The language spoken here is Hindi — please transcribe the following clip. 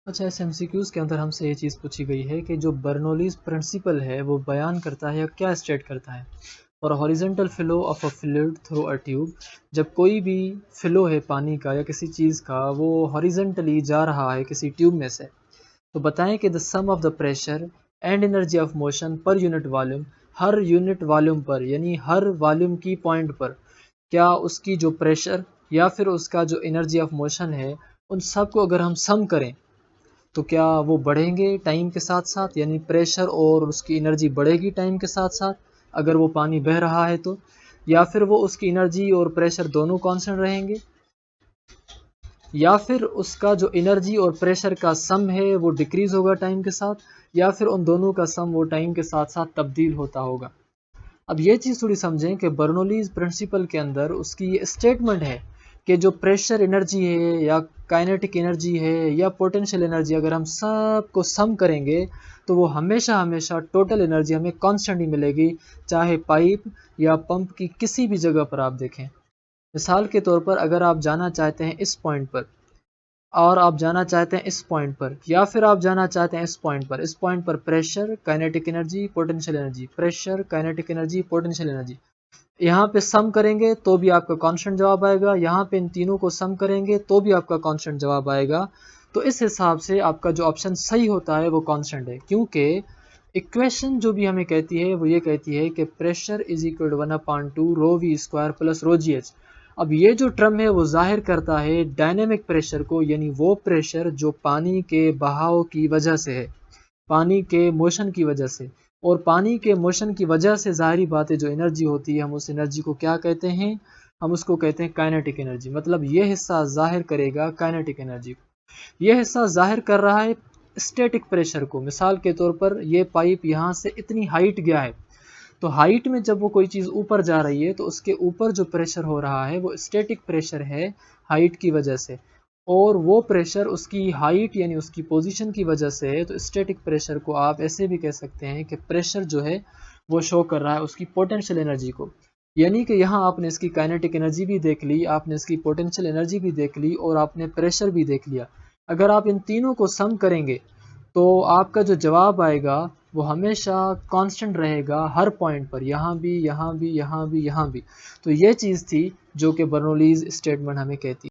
अच्छा, ऐसे एमसीक्यूज़ के अंदर हमसे ये चीज़ पूछी गई है कि जो बर्नौलीज़ प्रिंसिपल है वो बयान करता है या क्या स्टेट करता है। और horizontal flow of a fluid through a tube, जब कोई भी फ्लो है पानी का या किसी चीज़ का वो हॉरिजॉन्टली जा रहा है किसी ट्यूब में से, तो बताएं कि the sum of the pressure and energy of motion पर यूनिट वॉल्यूम, हर यूनिट वॉल्यूम पर यानी हर वॉल्यूम की पॉइंट पर क्या उसकी जो प्रेशर या फिर उसका जो एनर्जी ऑफ मोशन है, उन सब को अगर हम सम करें तो क्या वो बढ़ेंगे टाइम के साथ साथ, यानी प्रेशर और उसकी एनर्जी बढ़ेगी टाइम के साथ साथ अगर वो पानी बह रहा है तो, या फिर वो उसकी एनर्जी और प्रेशर दोनों कांस्टेंट रहेंगे, या फिर उसका जो एनर्जी और प्रेशर का सम है वो डिक्रीज होगा टाइम के साथ, या फिर उन दोनों का सम वो टाइम के साथ साथ तब्दील होता होगा। अब ये चीज़ थोड़ी समझें कि बर्नौलीज़ प्रिंसिपल के अंदर उसकी ये स्टेटमेंट है कि जो प्रेशर एनर्जी है या काइनेटिक एनर्जी है या पोटेंशियल एनर्जी, अगर हम सब को सम करेंगे तो वो हमेशा हमेशा टोटल एनर्जी हमें कांस्टेंट ही मिलेगी, चाहे पाइप या पंप की किसी भी जगह पर आप देखें। मिसाल के तौर पर अगर आप जाना चाहते हैं इस पॉइंट पर और आप जाना चाहते हैं इस पॉइंट पर, या फिर आप जाना चाहते हैं इस पॉइंट पर pressure, kinetic energy, potential energy, pressure, kinetic energy, potential energy, यहाँ पे सम करेंगे तो भी आपका कांस्टेंट जवाब आएगा, यहाँ पे इन तीनों को सम करेंगे तो भी आपका कांस्टेंट जवाब आएगा। तो इस हिसाब से आपका जो ऑप्शन सही होता है वो कांस्टेंट है, क्योंकि इक्वेशन जो भी हमें कहती है वो ये कहती है कि pressure is equal to 1/2 rho v square plus rho g h. अब ये जो टर्म है वो जाहिर करता है डायनेमिक प्रेशर को, यानी वो प्रेशर जो पानी के बहाव की वजह से है, पानी के मोशन की वजह से। और पानी के मोशन की वजह से ज़ाहिरी बात है जो एनर्जी होती है, हम उस एनर्जी को क्या कहते हैं, हम उसको कहते हैं काइनेटिक एनर्जी। मतलब ये हिस्सा जाहिर करेगा काइनेटिक एनर्जी को, ये हिस्सा जाहिर कर रहा है स्टैटिक प्रेशर को। मिसाल के तौर पर ये पाइप यहाँ से इतनी हाइट गया है, तो हाइट में जब वो कोई चीज़ ऊपर जा रही है तो उसके ऊपर जो प्रेशर हो रहा है वो स्टैटिक प्रेशर है हाइट की वजह से, और वो प्रेशर उसकी हाइट यानी उसकी पोजीशन की वजह से है। तो स्टैटिक प्रेशर को आप ऐसे भी कह सकते हैं कि प्रेशर जो है वो शो कर रहा है उसकी पोटेंशियल एनर्जी को। यानी कि यहाँ आपने इसकी काइनेटिक एनर्जी भी देख ली, आपने इसकी पोटेंशियल एनर्जी भी देख ली और आपने प्रेशर भी देख लिया। अगर आप इन तीनों को सम करेंगे तो आपका जो जवाब आएगा वो हमेशा कांस्टेंट रहेगा हर पॉइंट पर, यहाँ भी, यहाँ भी, यहाँ भी, यहाँ भी। तो ये चीज़ थी जो कि बर्नौलीज़ स्टेटमेंट हमें कहती है।